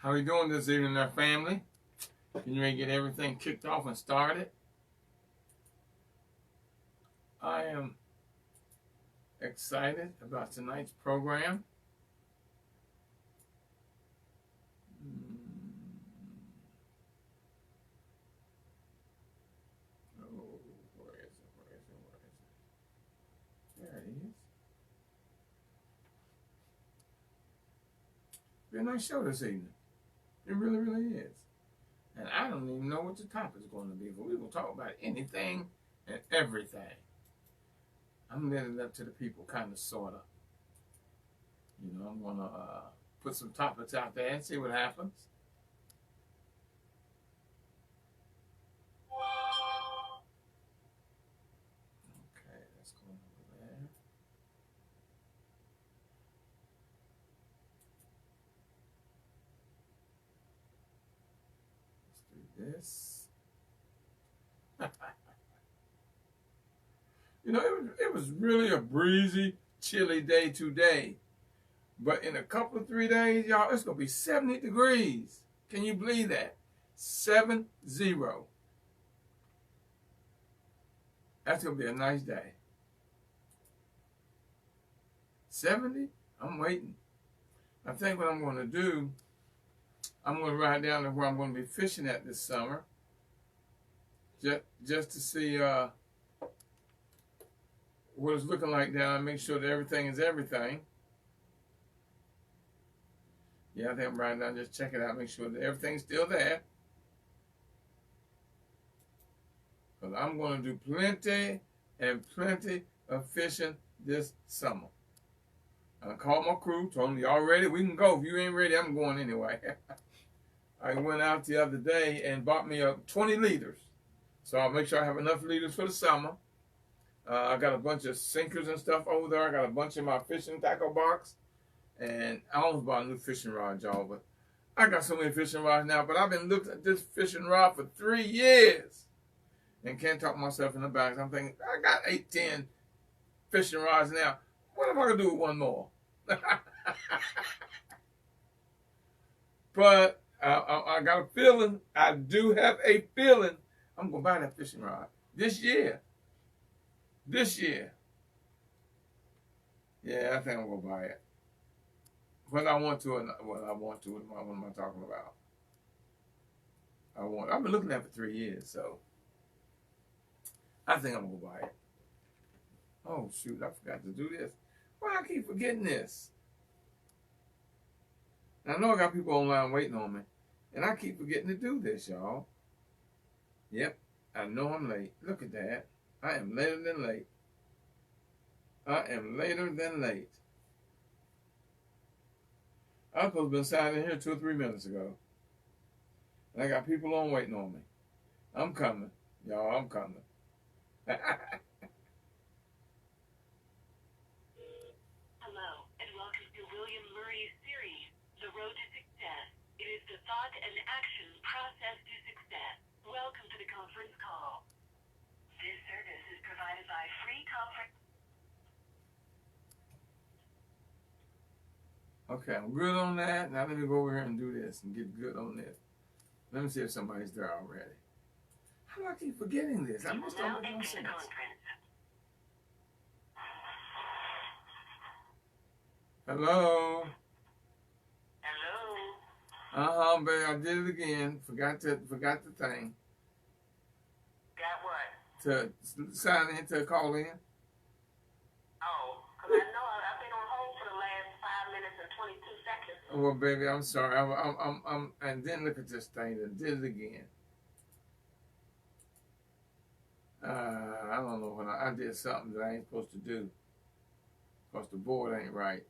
How are you doing this evening, our family? Can you get everything kicked off and started? I am excited about tonight's program. Oh, where is it? There it is. Be a nice show this evening. It really, really is. And I don't even know what the topic is going to be, but we will talk about anything and everything. I'm letting it up to the people, kind of, sort of. You know, I'm going to put some topics out there and see what happens. Okay, that's going over there. Let's do this. You know, it was really a breezy, chilly day today. But in a couple of 3 days, y'all, it's going to be 70 degrees. Can you believe that? 70. That's going to be a nice day. 70? I'm waiting. I think what I'm going to do, I'm going to ride down to where I'm going to be fishing at this summer. Just to see what it's looking like down and make sure that everything is everything. Yeah, I think I'm riding down, just check it out, make sure that everything's still there. Because I'm going to do plenty and plenty of fishing this summer. I called my crew, told them, y'all ready? We can go. If you ain't ready, I'm going anyway. I went out the other day and bought me 20 liters. So I'll make sure I have enough liters for the summer. I got a bunch of sinkers and stuff over there. I got a bunch in my fishing tackle box. And I almost bought a new fishing rod, y'all. But I got so many fishing rods now. But I've been looking at this fishing rod for 3 years. And can't talk myself in the back. I'm thinking, I got 8, 10 fishing rods now. What am I going to do with one more? But I got a feeling. I do have a feeling I'm going to buy that fishing rod this year. This year. Yeah, I think I'm going to buy it. Whether I want to or not, what am I talking about? I've been looking at it for 3 years, so I think I'm going to buy it. Oh, shoot, I forgot to do this. Why I keep forgetting this? And I know I got people online waiting on me, and I keep forgetting to do this, y'all. Yep, I know I'm late. Look at that. I am later than late. I am later than late. I was supposed to have been signing here 2 or 3 minutes ago. And I got people on waiting on me. I'm coming. Y'all, I'm coming. Hello, and welcome to William Murray's series, The Road to Success. It is the thought and action process to success. Welcome to the conference call. This service is provided by Free Conference. Okay, I'm good on that. Now let me go over here and do this and get good on this. Let me see if somebody's there already. How do I keep forgetting this? I must not make no sense. Hello. Hello. Baby, I did it again. Forgot the thing. Got what? To sign in, to call in. Oh, because I know I've been on hold for the last 5 minutes and 22 seconds. Well, baby, I'm sorry. I'm and then look at this thing and did it again. I don't know when I did something that I ain't supposed to do. Because the board ain't right.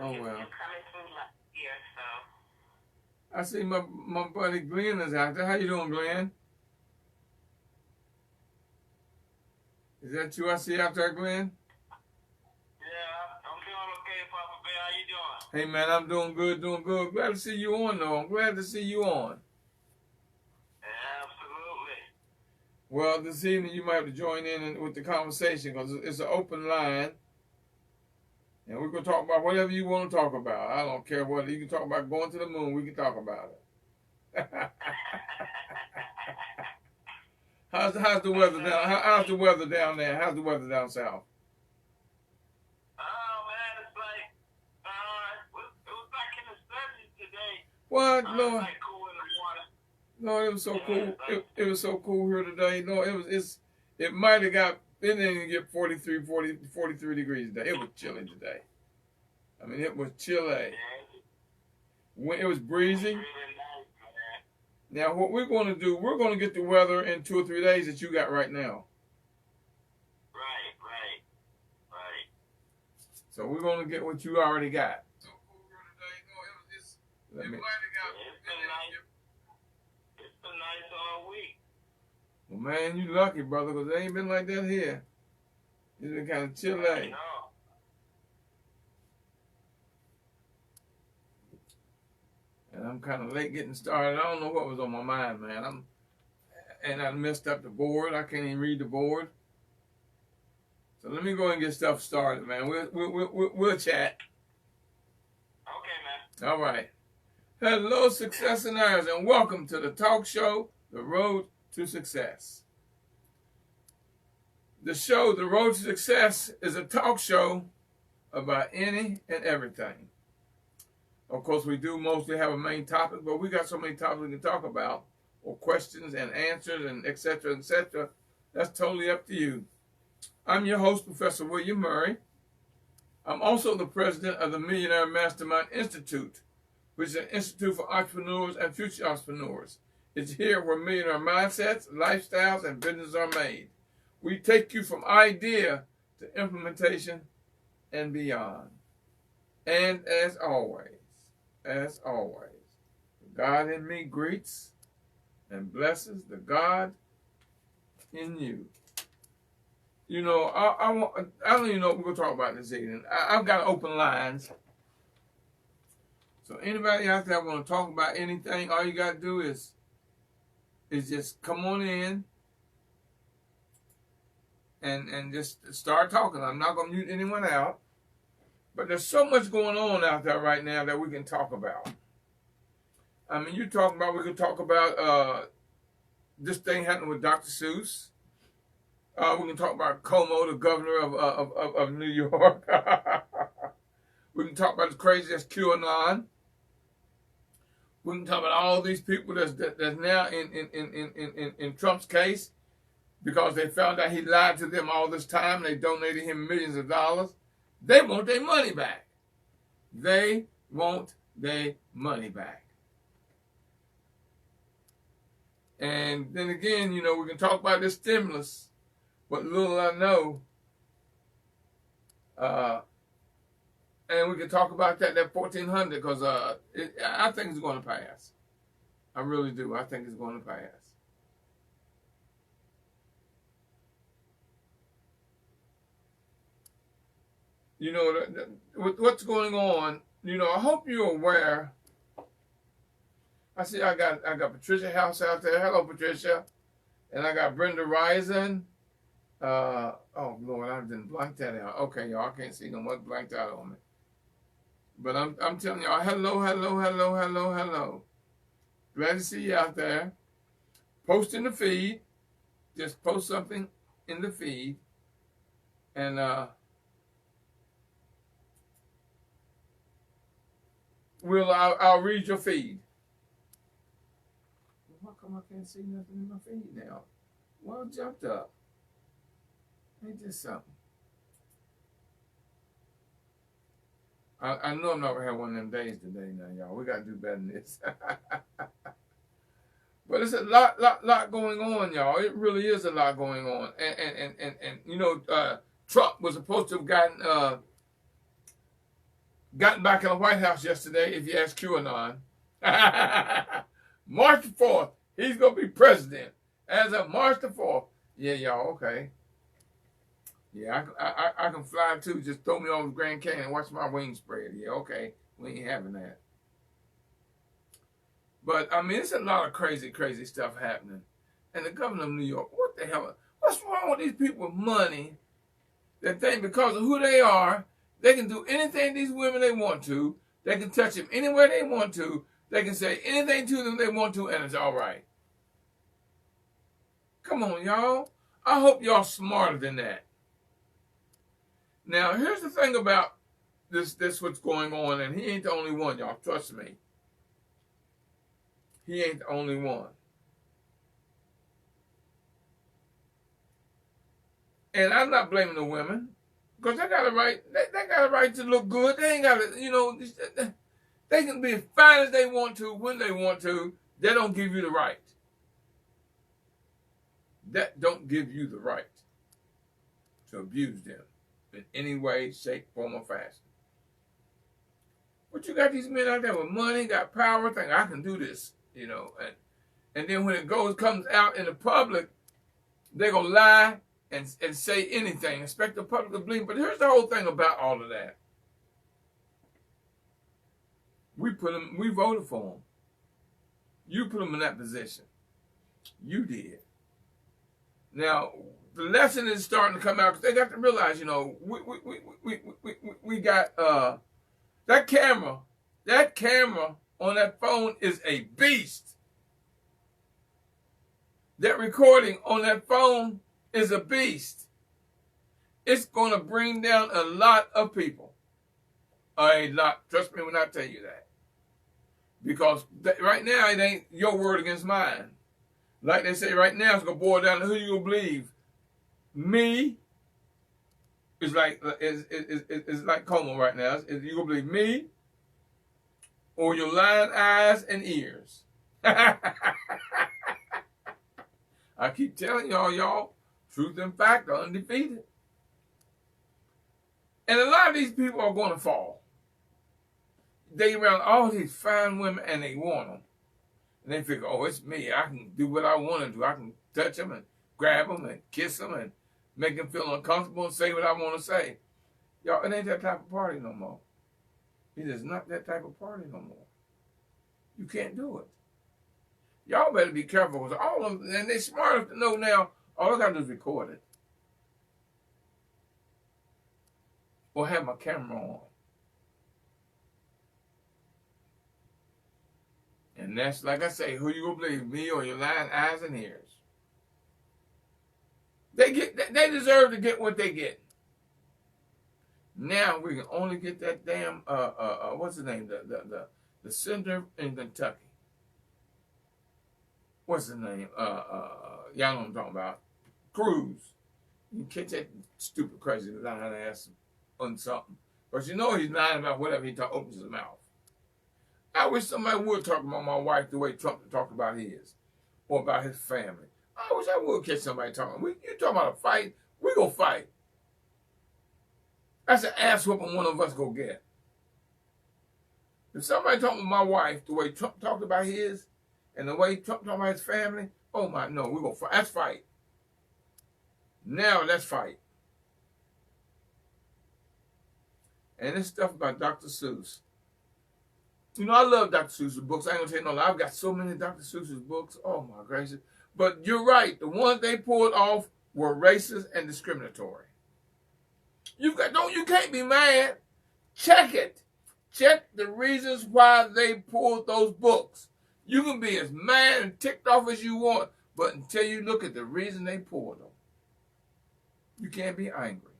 Oh, well. I see my buddy Glenn is out there. How you doing, Glenn? Is that you I see out there, Glenn? Yeah, I'm doing okay, Papa Bear. How you doing? Hey, man, I'm doing good, doing good. Glad to see you on, though. I'm glad to see you on. Absolutely. Well, this evening you might have to join in with the conversation because it's an open line. And we're going to talk about whatever you want to talk about. I don't care what. You can talk about going to the moon. We can talk about it. How's the weather down? How's the weather down there? How's the weather down south? Oh man, it's like it was back in the 70s today. What? It's No, like cool in the water. no, it was so cool. It was so cool here today. No, it might have got. It didn't even get 43 degrees today. It was chilly today. I mean, it was chilly. When it was breezy. Really nice, man. Now, what we're going to do, we're going to get the weather in 2 or 3 days that you got right now. Right. So we're going to get what you already got. So cool here today. No, It's been nice all week. Well, man, you lucky, brother, because it ain't been like that here. It's been kind of chilly. I know. And I'm kind of late getting started. I don't know what was on my mind, man. I messed up the board. I can't even read the board. So let me go and get stuff started, man. We'll chat. Okay, man. All right. Hello, Successionaires, and welcome to the talk show, The Road to Success. The show, The Road to Success, is a talk show about any and everything. Of course, we do mostly have a main topic, but we got so many topics we can talk about, or questions and answers, and et cetera, et cetera. That's totally up to you. I'm your host, Professor William Murray. I'm also the president of the Millionaire Mastermind Institute, which is an institute for entrepreneurs and future entrepreneurs. It's here where millionaire mindsets, lifestyles, and businesses are made. We take you from idea to implementation and beyond. And as always, God in me greets and blesses the God in you. You know, I don't even know what we're going to talk about this evening. I've got open lines. So anybody out there want to talk about anything, all you got to do is just come on in and just start talking. I'm not going to mute anyone out. But there's so much going on out there right now that we can talk about. I mean, we can talk about this thing happening with Dr. Seuss. We can talk about Cuomo, the governor of New York. We can talk about the crazy that's QAnon. We can talk about all these people that's now in Trump's case because they found out he lied to them all this time. They donated him millions of dollars. They want their money back. They want their money back. And then again, you know, we can talk about this stimulus, but little I know. And we can talk about that 1,400 because I think it's going to pass. I really do. I think it's going to pass. You know, what's going on, you know, I hope you're aware. I see I got Patricia House out there. Hello, Patricia. And I got Brenda Risen. Oh, Lord, I didn't blank that out. Okay, y'all, I can't see no more blanked out on me. But I'm telling y'all, hello. Glad to see you out there. Post in the feed. Just post something in the feed. And, I'll read your feed. How come I can't see nothing in my feed now? Well, it jumped up. Ain't this something? I know I'm not gonna have one of them days today now, y'all. We gotta do better than this. But it's a lot going on, y'all. It really is a lot going on. And you know, Trump was supposed to have gotten back in the White House yesterday, if you ask QAnon. March 4th, he's going to be president. As of March the 4th. Yeah, y'all, okay. Yeah, I can fly too. Just throw me on Grand Canyon and watch my wings spread. Yeah, okay. We ain't having that. But, I mean, it's a lot of crazy stuff happening. And the governor of New York, what the hell? What's wrong with these people with money that think because of who they are, They can do anything these women they want to. They can touch them anywhere they want to. They can say anything to them they want to, and it's all right. Come on, y'all. I hope y'all smarter than that. Now, here's the thing about this what's going on, and he ain't the only one, y'all. Trust me. He ain't the only one. And I'm not blaming the women, because they got a right. They got a right to look good. They ain't got to, you know. They can be as fine as they want to when they want to. They don't give you the right. That don't give you the right to abuse them in any way, shape, form, or fashion. But you got these men out there with money, got power, think I can do this, you know, and then when it comes out in the public, they're gonna lie and say anything, expect the public to believe. But here's the whole thing about all of that. We voted for them. You put them in that position. You did. Now, the lesson is starting to come out because they got to realize, you know, we got that camera on that phone is a beast. That recording on that phone is a beast. It's going to bring down a lot of people. A lot. Trust me when I tell you that. Because right now it ain't your word against mine. Like they say right now, it's going to boil down to who you going to believe. Me is like coma right now. Is you going to believe me or your lying eyes and ears? I keep telling y'all, truth and fact are undefeated. And a lot of these people are going to fall. They around all these fine women and they want them. And they figure, oh, it's me. I can do what I want to do. I can touch them and grab them and kiss them and make them feel uncomfortable and say what I want to say. Y'all, it ain't that type of party no more. It is not that type of party no more. You can't do it. Y'all better be careful because all of them, and they're smart enough to know now, all I got to do is record it. Or have my camera on. And that's, like I say, who you gonna believe, me or your lying eyes and ears? They deserve to get what they get. Now we can only get that damn what's the name? The center in Kentucky. What's the name? Y'all know what I'm talking about. Cruz. You can catch that stupid, crazy lying ass on something. But you know he's lying about whatever he opens his mouth. I wish somebody would talk about my wife the way Trump talked about his. Or about his family. I wish I would catch somebody talking. You talking about a fight, we gonna fight. That's an ass whooping one of us go get. If somebody talking about my wife the way Trump talked about his, and the way Trump talked about his family, oh my, no, we gonna fight. That's fight. Now let's fight. And this stuff about Dr. Seuss. You know, I love Dr. Seuss's books. I ain't gonna tell you no lie. I've got so many Dr. Seuss's books. Oh my gracious. But you're right. The ones they pulled off were racist and discriminatory. You can't be mad. Check it. Check the reasons why they pulled those books. You can be as mad and ticked off as you want, but until you look at the reason they pulled them, you can't be angry.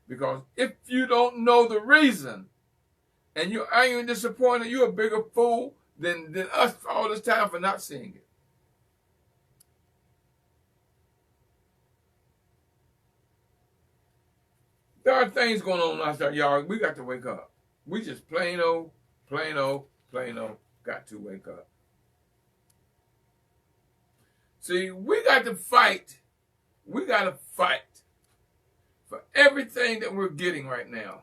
Because if you don't know the reason, and you're angry and disappointed, you're a bigger fool than us all this time for not seeing it. There are things going on outside, y'all. We got to wake up. We just plain old got to wake up. See, we got to fight. We got to fight for everything that we're getting right now.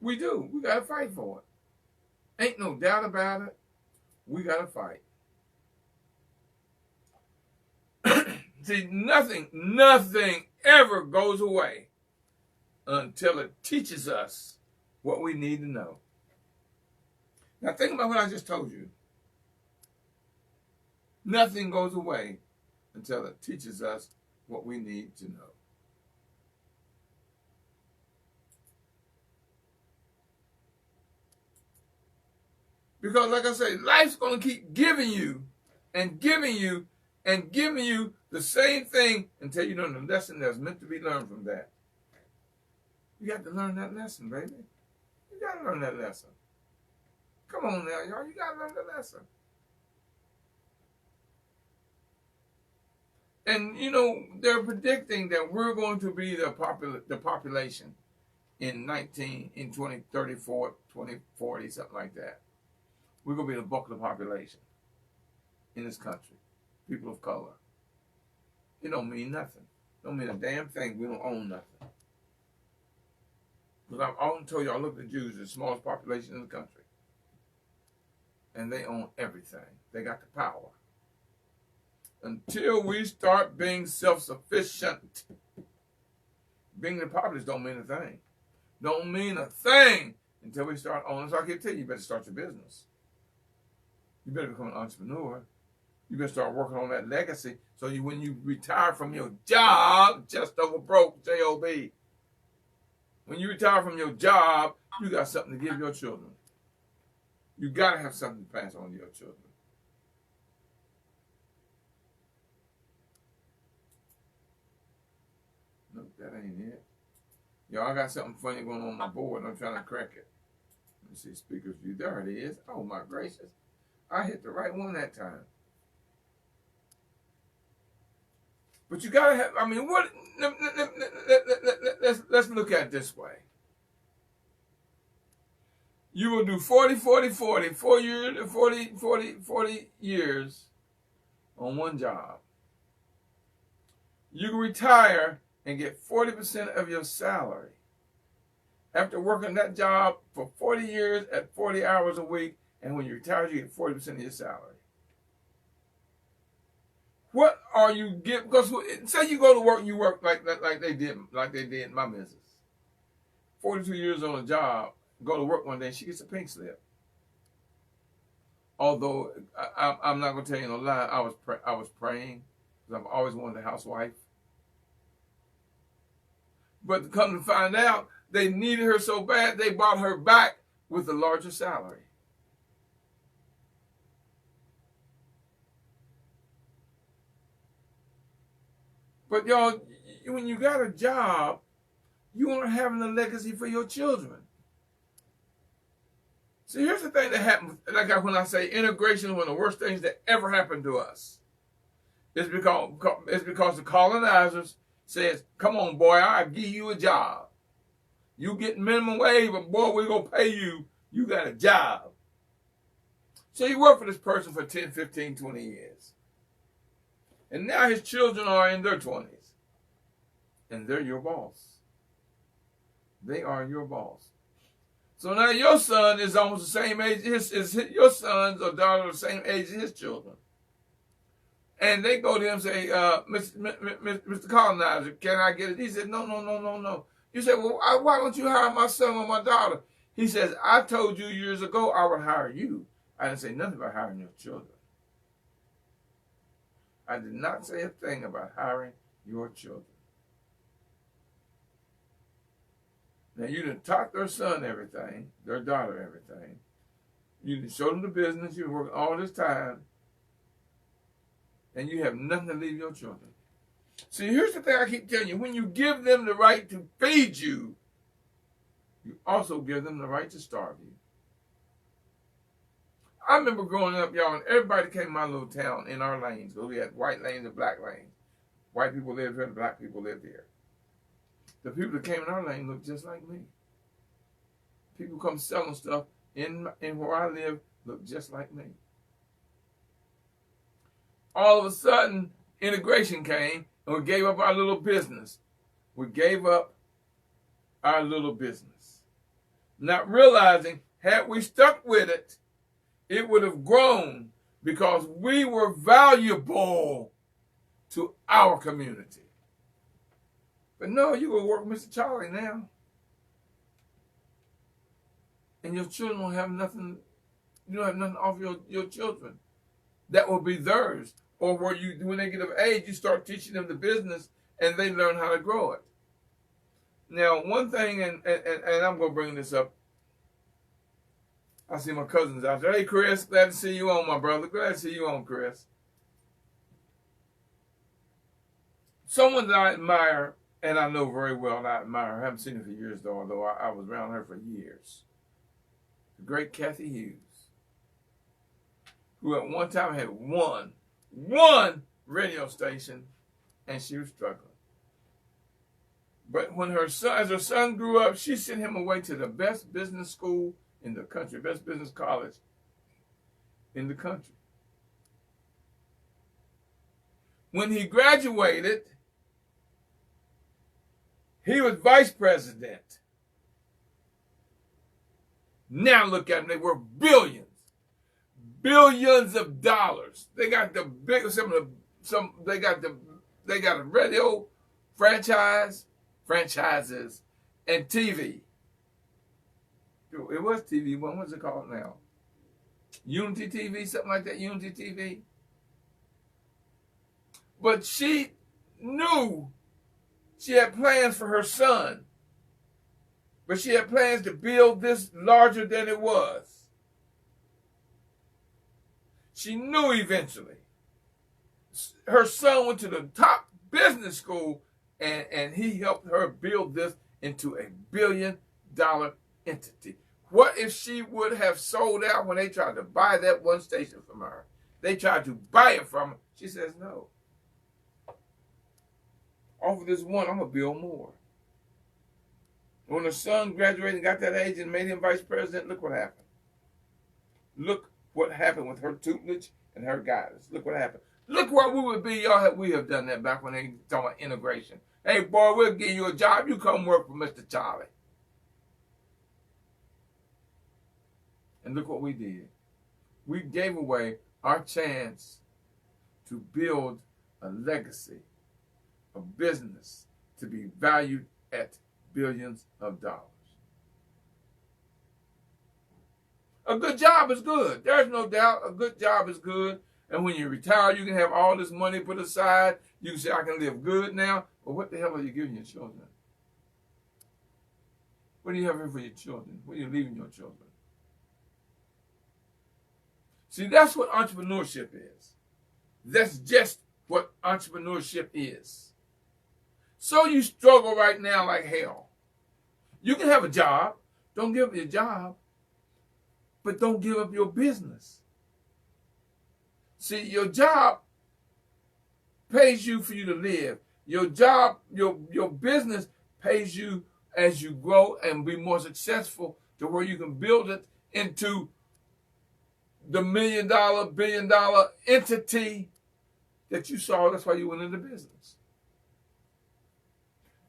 We do. We got to fight for it. Ain't no doubt about it. We got to fight. See, nothing ever goes away until it teaches us what we need to know. Now think about what I just told you. Nothing goes away until it teaches us what we need to know. Because like I say, life's going to keep giving you and giving you and giving you the same thing until you learn the lesson that's meant to be learned from that. You got to learn that lesson, baby. You got to learn that lesson. Come on now, y'all. You got to learn the lesson. And, you know, they're predicting that we're going to be the population in 2034, 2040, something like that. We're going to be the bulk of the population in this country. People of color. It don't mean nothing. Don't mean a damn thing. We don't own nothing. Because I've often told you, I look at the Jews, the smallest population in the country. And they own everything. They got the power. Until we start being self-sufficient, being the populace don't mean a thing. Don't mean a thing until we start owning. So I can tell you, you better start your business. You better become an entrepreneur. You better start working on that legacy so when you retire from your job, just over broke, J-O-B. When you retire from your job, you got something to give your children. You got to have something to pass on to your children. Nope, that ain't it. Y'all, I got something funny going on my board, and I'm trying to crack it. Let me see, speakers view. There it is. Oh, my gracious. I hit the right one that time. But you gotta have, I mean, what, let's look at it this way. You will do 40 years on one job. You can retire and get 40% of your salary. After working that job for 40 years at 40 hours a week, and when you retire, you get 40% of your salary. What are you getting? Because say you go to work and you work like they did in my business. 42 years on a job, go to work one day, she gets a pink slip. Although I'm not gonna tell you no lie, I was praying because I've always wanted a housewife. But to come to find out, they needed her so bad they brought her back with a larger salary. But y'all, when you got a job, you aren't having a legacy for your children. See, here's the thing that happens, like when I say integration is one of the worst things that ever happened to us. It's because the colonizers says, come on, boy, I'll give you a job. You get minimum wage, but boy, we're going to pay you. You got a job. So you work for this person for 10, 15, 20 years. And now his children are in their 20s. And they're your boss. They are your boss. So now your son is almost the same age your sons or daughters are the same age as his children. And they go to him and say, Mr. Colonizer, can I get it? He said, no. You said, well, why don't you hire my son or my daughter? He says, I told you years ago I would hire you. I didn't say nothing about hiring your children. I did not say a thing about hiring your children. Now, you done taught their son everything, their daughter everything. You done showed them the business. You've been working all this time. And you have nothing to leave your children. See, here's the thing I keep telling you. When you give them the right to feed you, you also give them the right to starve you. I remember growing up, y'all, and everybody came to my little town in our lanes. So we had white lanes and black lanes. White people lived here and black people lived here. The people that came in our lane looked just like me. People come selling stuff in where I live look just like me. All of a sudden, integration came, and we gave up our little business. We gave up our little business. Not realizing, had we stuck with it, it would have grown because we were valuable to our community. But no, you're going to work with Mr. Charlie now. And your children don't have nothing, you don't have nothing off your children. That will be theirs. Or where when they get of age, you start teaching them the business and they learn how to grow it. Now, one thing, and I'm going to bring this up. I see my cousins out there. Hey, Chris, glad to see you on, my brother. Glad to see you on, Chris. Someone that I admire, and I know very well, and I admire her. I haven't seen her for years, though, although I was around her for years. The great Kathy Hughes, who at one time had one radio station, and she was struggling. But when as her son grew up, she sent him away to the best business school in the country, best business college in the country. When he graduated, he was vice president. Now look at them, they were billions of dollars. They got the big, they got a radio franchises, and TV. It was TV. What was it called now? Unity TV, something like that. Unity TV. But she knew she had plans for her son. But she had plans to build this larger than it was. She knew eventually. Her son went to the top business school, and he helped her build this into a billion-dollar entity. What if she would have sold out when they tried to buy that one station from her? They tried to buy it from her. She says, no. Off of this one, I'm going to build more. When her son graduated and got that age and made him vice president, look what happened. Look what happened with her tutelage and her guidance. Look what happened. Look where we would be, y'all. We have done that back when they talking about integration. Hey, boy, we'll give you a job. You come work for Mr. Charlie. And look what we did. We gave away our chance to build a legacy, a business to be valued at billions of dollars. A good job is good. There's no doubt a good job is good. And when you retire, you can have all this money put aside. You can say, I can live good now. But what the hell are you giving your children? What do you have here for your children? What are you leaving your children? See, that's what entrepreneurship is. That's just what entrepreneurship is. So you struggle right now like hell. You can have a job. Don't give up your job. But don't give up your business. See, your job pays you for you to live. Your job, your business pays you as you grow and be more successful to where you can build it into the $1 million, billion-dollar entity that you saw. That's why you went into business.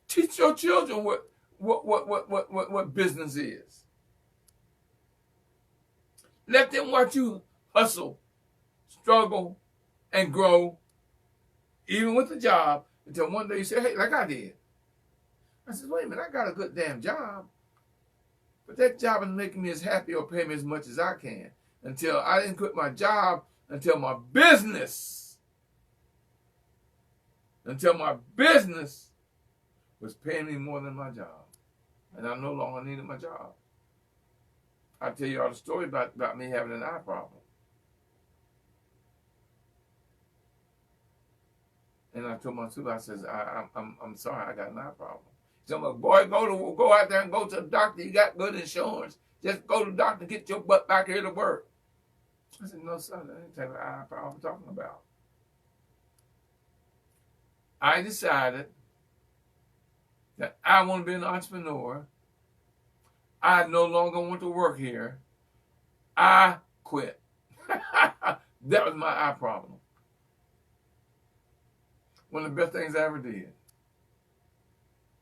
Teach your children what business is. Let them watch you hustle, struggle, and grow, even with the job, until one day you say, hey, like I did. I said, wait a minute, I got a good damn job. But that job isn't making me as happy or paying me as much as I can. Until I didn't quit my job, until my business was paying me more than my job. And I no longer needed my job. I'll tell you all the story about me having an eye problem. And I told my supervisor, I said, I'm sorry, I got an eye problem. So I'm like, boy, go out there and go to the doctor. You got good insurance. Just go to the doctor and get your butt back here to work. I said, no, son, that ain't the type of eye problem I'm talking about. I decided that I want to be an entrepreneur. I no longer want to work here. I quit. That was my eye problem. One of the best things I ever did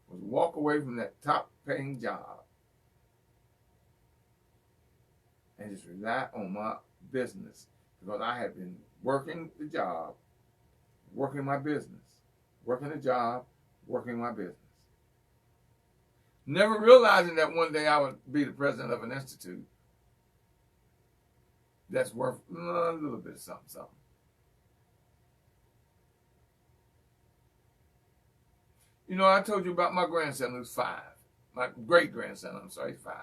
was walk away from that top-paying job and just rely on my business, because I had been working the job, working my business, working the job, working my business. Never realizing that one day I would be the president of an institute that's worth a little bit of something. You know, I told you about my grandson who's 5. My great-grandson, I'm sorry, 5.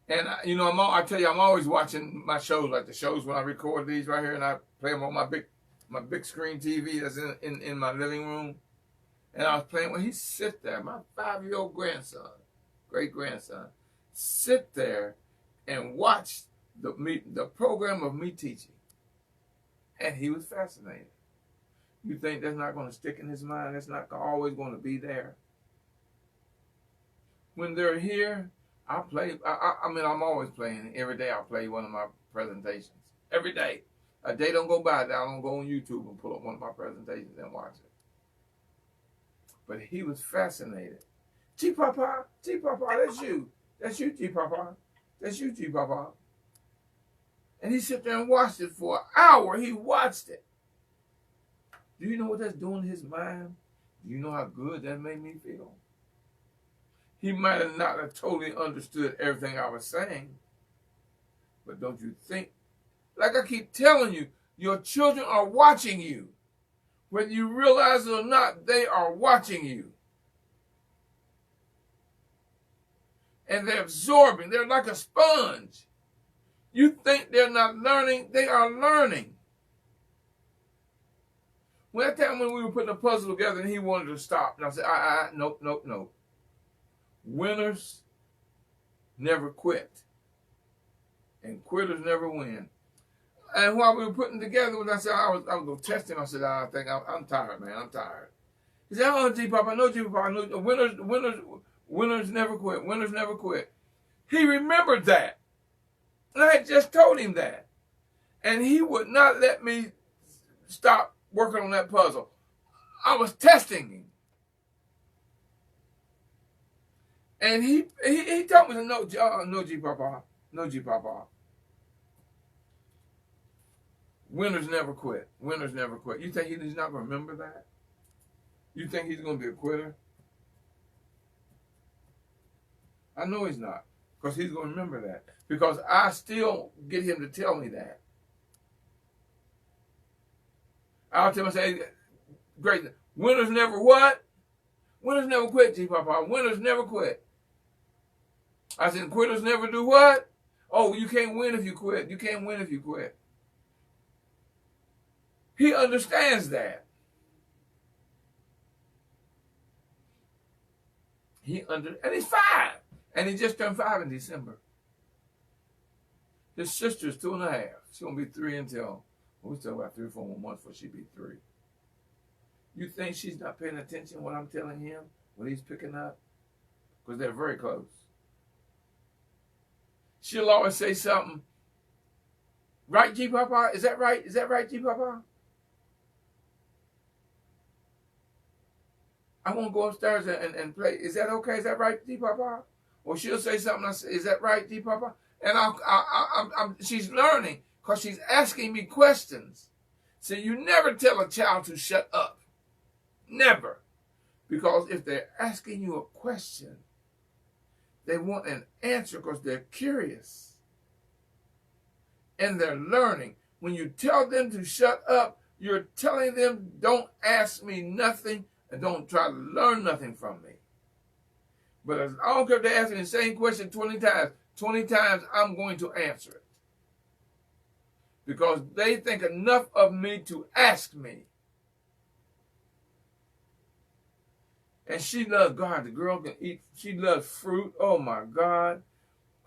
And I tell you, I'm always watching my shows, like the shows when I record these right here, and I play them on my big screen TV that's in my living room. And I was playing when he sit there, my 5-year-old grandson, great grandson, sit there and watch the program of me teaching, and he was fascinated. You think that's not going to stick in his mind? That's not always going to be there. When they're here, I play. I'm always playing. Every day I play one of my presentations. Every day. A day don't go by that I don't go on YouTube and pull up one of my presentations and watch it. But he was fascinated. G Papa, that's you. That's you, G Papa. That's you, G Papa. And he sat there and watched it for an hour. He watched it. Do you know what that's doing to his mind? Do you know how good that made me feel? He might have not have totally understood everything I was saying. But don't you think, like I keep telling you, your children are watching you. Whether you realize it or not, they are watching you. And they're absorbing. They're like a sponge. You think they're not learning, they are learning. When that time when we were putting a puzzle together and he wanted to stop, and I said, nope. Winners never quit. And quitters never win. And while we were putting together, when I said I was going to test him, I said, I think I'm tired, man. I'm tired. He said, oh, G Papa, no, G Papa, no. Winners never quit. Winners never quit. He remembered that. And I had just told him that. And he would not let me stop working on that puzzle. I was testing him. And he told me, no, G Papa. No, G Papa. Winners never quit. Winners never quit. You think he's not going to remember that? You think he's going to be a quitter? I know he's not. Because he's going to remember that. Because I still get him to tell me that. I'll tell him, say, great. Winners never what? Winners never quit, G Papa. Winners never quit. I said, quitters never do what? Oh, you can't win if you quit. You can't win if you quit. He understands that. And he's 5. And he just turned 5 in December. His sister's 2.5. She's going to be 3 until, we still about 3 or 4 more months before she be 3. You think she's not paying attention to what I'm telling him, what he's picking up? Because they're very close. She'll always say something. Right, G Papa? Is that right? Is that right, G Papa? I want to go upstairs and play. Is that okay? Is that right, G Papa? Or she'll say something. I say, is that right, G Papa? And she's learning because she's asking me questions. So you never tell a child to shut up. Never. Because if they're asking you a question, they want an answer because they're curious. And they're learning. When you tell them to shut up, you're telling them, don't ask me nothing and don't try to learn nothing from me. But as I don't care if they ask me the same question 20 times, 20 times I'm going to answer it. Because they think enough of me to ask me. And she loves God. The girl can eat. She loves fruit. Oh my God.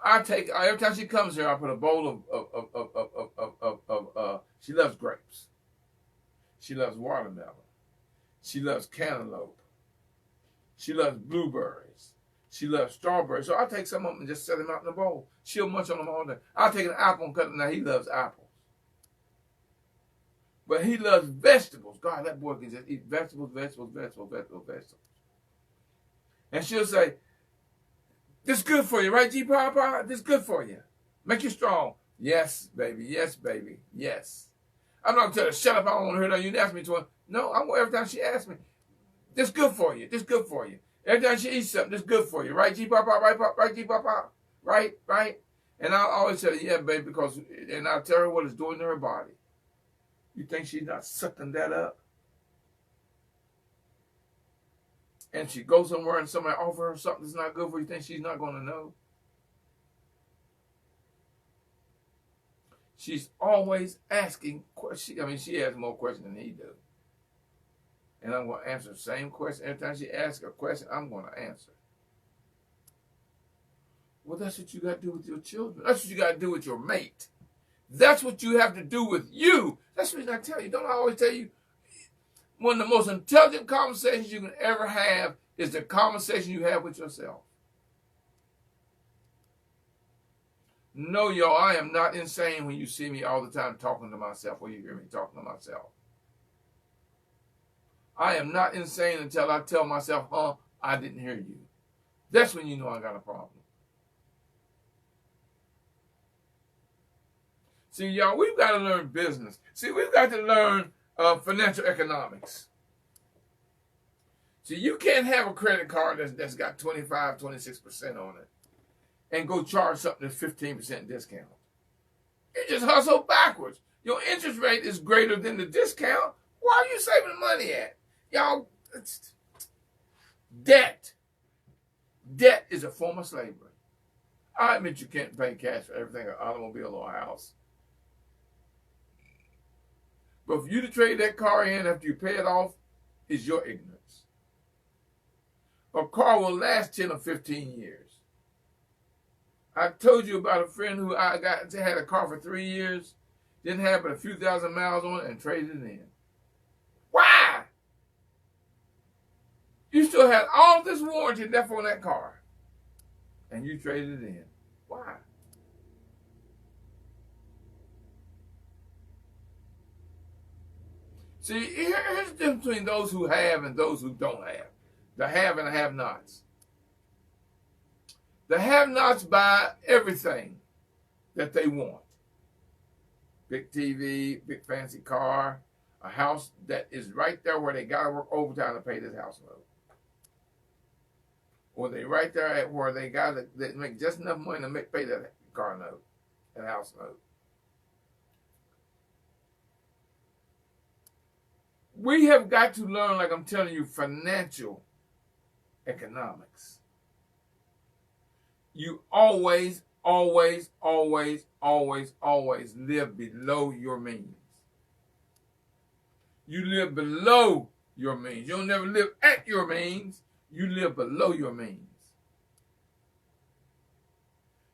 Every time she comes here, I put a bowl of she loves grapes. She loves watermelon. She loves cantaloupe. She loves blueberries. She loves strawberries. So I'll take some of them and just set them out in the bowl. She'll munch on them all day. I'll take an apple and cut it. Now he loves apples. But he loves vegetables. God, that boy can just eat vegetables. And she'll say, this is good for you, right, G Papa? This is good for you. Make you strong. Yes, baby. Yes, baby. Yes. I'm not going to tell her, shut up, I don't want to hear that. You ask me to. No, every time she asks me, this is good for you. This is good for you. Every time she eats something, this is good for you. Right, G Papa? Right, G Papa? Right? And I'll always tell her, yeah, baby, and I'll tell her what it's doing to her body. You think she's not sucking that up? And she goes somewhere and somebody offers her something that's not good for you, think she's not going to know? She's always asking questions. I mean, she has more questions than he does. And I'm going to answer the same question. Every time she asks a question, I'm going to answer. Well, that's what you got to do with your children. That's what you got to do with your mate. That's what you have to do with you. That's the reason I tell you. Don't I always tell you, one of the most intelligent conversations you can ever have is the conversation you have with yourself. No, y'all, I am not insane when you see me all the time talking to myself or you hear me talking to myself. I am not insane until I tell myself, I didn't hear you. That's when you know I got a problem. See, y'all, we've got to learn business. See, we've got to learn financial economics. See, you can't have a credit card that's got 25, 26% on it and go charge something that's 15% discount. You just hustle backwards. Your interest rate is greater than the discount. Where are you saving money at? Y'all, it's debt. Debt is a form of slavery. I admit you can't pay cash for everything, an automobile or a house. But for you to trade that car in after you pay it off is your ignorance. A car will last 10 or 15 years. I told you about a friend who had a car for 3 years, didn't have but a few thousand miles on it, and traded it in. Why? You still had all this warranty left on that car, and you traded it in. Why? See, here's the difference between those who have and those who don't have. The have and the have-nots. The have-nots buy everything that they want. Big TV, big fancy car, a house that is right there where they got to work overtime to pay this house note. Or they right there at where they make just enough money to pay that car note, that house note. We have got to learn, like I'm telling you, financial economics. You always, always, always, always, always live below your means. You live below your means. You'll never live at your means. You live below your means.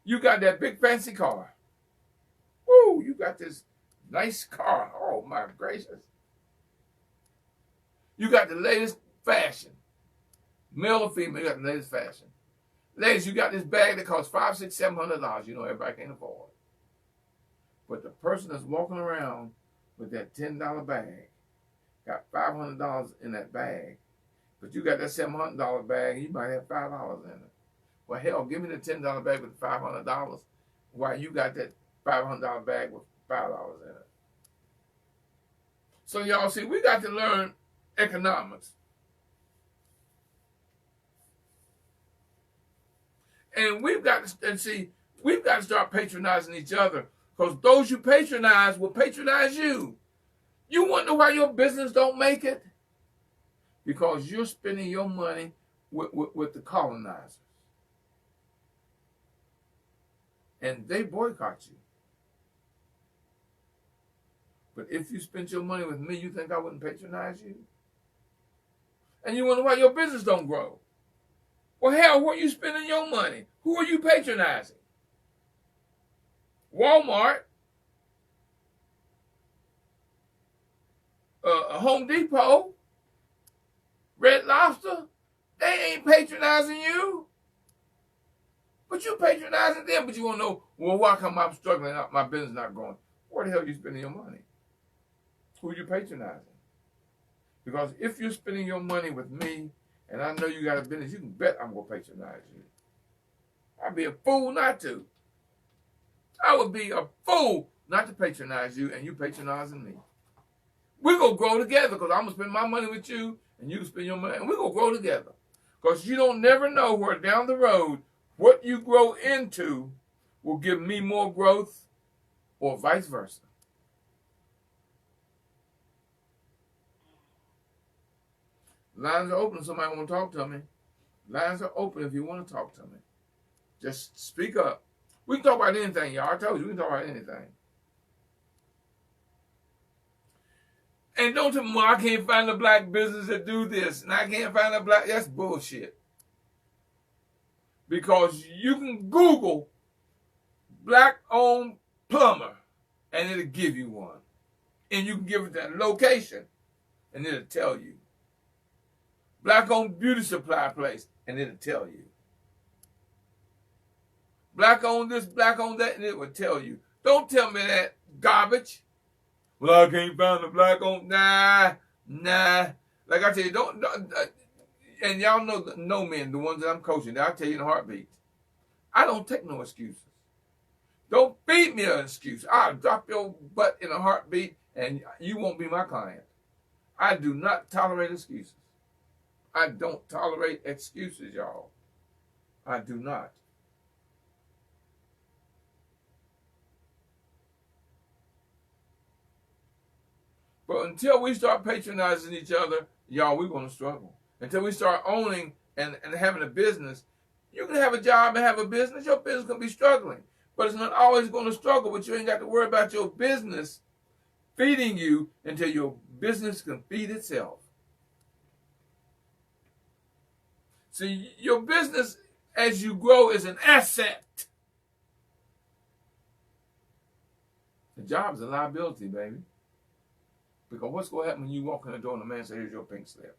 You got that big fancy car. Woo, you got this nice car. Oh, my gracious. You got the latest fashion. Male or female, you got the latest fashion. Ladies, you got this bag that costs $500, $600, $700. You know everybody can't afford. But the person that's walking around with that $10 bag got $500 in that bag. But you got that $700 bag, you might have $5 in it. Well, hell, give me the $10 bag with $500 while you got that $500 bag with $5 in it. So y'all see, we got to learn economics. And we've got to start patronizing each other, because those you patronize will patronize you. You wonder why your business don't make it? Because you're spending your money with the colonizers. And they boycott you. But if you spent your money with me, you think I wouldn't patronize you? And you wonder why your business don't grow. Well, hell, where are you spending your money? Who are you patronizing? Walmart, Home Depot, Red Lobster, they ain't patronizing you. But you patronizing them, but you want to know, well, why come I'm struggling, my business not growing? Where the hell are you spending your money? Who are you patronizing? Because if you're spending your money with me, and I know you got a business, you can bet I'm going to patronize you. I'd be a fool not to. I would be a fool not to patronize you, and you patronizing me. We're going to grow together, because I'm going to spend my money with you, and you can spend your money, and we're going to grow together. Because you don't never know where down the road, what you grow into will give me more growth, or vice versa. Lines are open if somebody want to talk to me. Lines are open if you want to talk to me. Just speak up. We can talk about anything, y'all. I told you, we can talk about anything. And don't tell me, well, I can't find a black business that do this, and I can't find a black. That's bullshit. Because you can Google black-owned plumber, and it'll give you one. And you can give it that location, and it'll tell you. Black-owned beauty supply place, and it'll tell you. Black-owned this, black-owned that, and it will tell you. Don't tell me that garbage. Well, I can't find a black-owned. Nah. Like I tell you, don't and y'all know men, the ones that I'm coaching, I'll tell you in a heartbeat. I don't take no excuses. Don't feed me an excuse. I'll drop your butt in a heartbeat, and you won't be my client. I do not tolerate excuses. I don't tolerate excuses, y'all. I do not. But until we start patronizing each other, y'all, we're going to struggle. Until we start owning and having a business, you can have a job and have a business. Your business can be struggling. But it's not always going to struggle, but you ain't got to worry about your business feeding you until your business can feed itself. See, your business, as you grow, is an asset. The job is a liability, baby. Because what's going to happen when you walk in the door and the man says, here's your pink slip?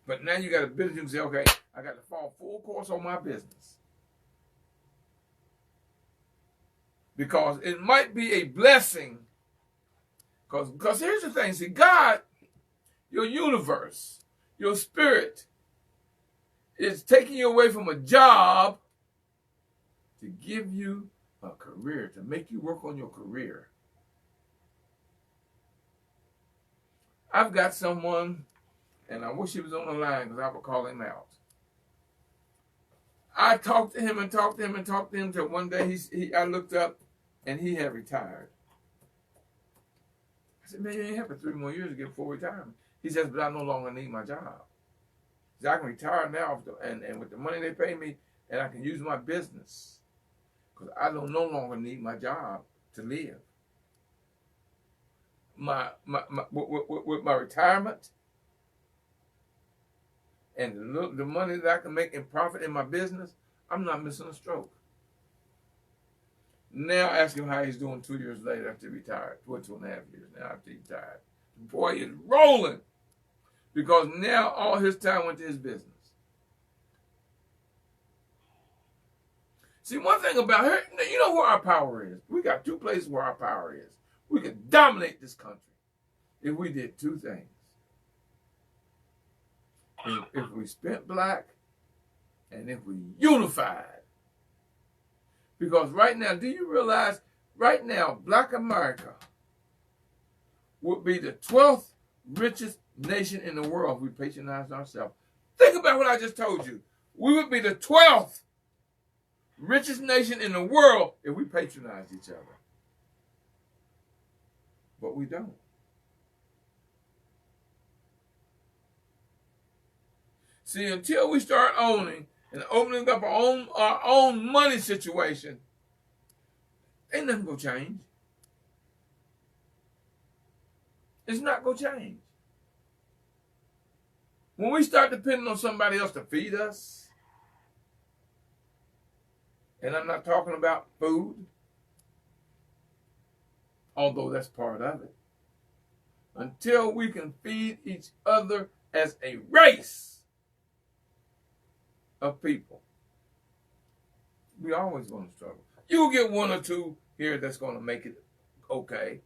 But now you got a business, you can say, okay, I got to fall full course on my business. Because it might be a blessing. Because here's the thing, see, God, your universe, your spirit, is taking you away from a job to give you a career, to make you work on your career. I've got someone, and I wish he was on the line because I would call him out. I talked to him until one day I looked up and he had retired. I said, man, you ain't have for 3 more years to get full retirement. He says, but I no longer need my job. He said, I can retire now and with the money they pay me, and I can use my business because I no longer need my job to live. With my retirement and the money that I can make in profit in my business, I'm not missing a stroke. Now ask him how he's doing 2 years later after he retired. 2.5 years now after he retired. Boy, he's rolling. Because now all his time went to his business. See, one thing about her, you know where our power is? We got 2 places where our power is. We could dominate this country if we did 2 things. If we spent black and if we unified. Because right now, do you realize, right now, Black America would be the 12th richest nation in the world if we patronized ourselves. Think about what I just told you. We would be the 12th richest nation in the world if we patronized each other. But we don't. See, until we start owning and opening up our own money situation, ain't nothing gonna change. It's not gonna change. When we start depending on somebody else to feed us, and I'm not talking about food, although that's part of it, until we can feed each other as a race of people, we always going to struggle. You'll get 1 or 2 here that's going to make it okay,